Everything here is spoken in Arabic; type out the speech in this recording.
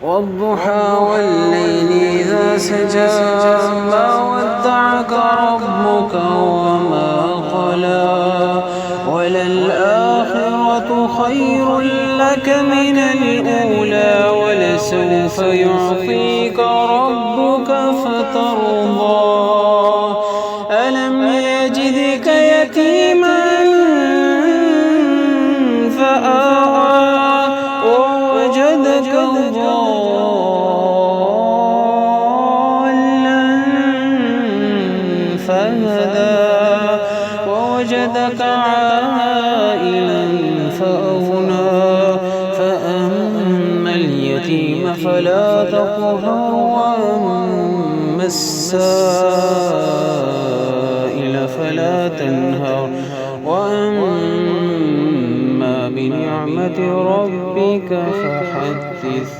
والضحى والليل إذا سجى ما ودعك ربك وما قلى وللآخرة خير لك من الأولى ولسوف يعطيك ربك فترضى ألم يجدك يتيما فآوى ووجدك ضالا فهدى ووجدك عائلا فأغنى فأما اليتيم فلا تقهر وأما السائل فلا تنهر وأما بنعمة ربك فحدث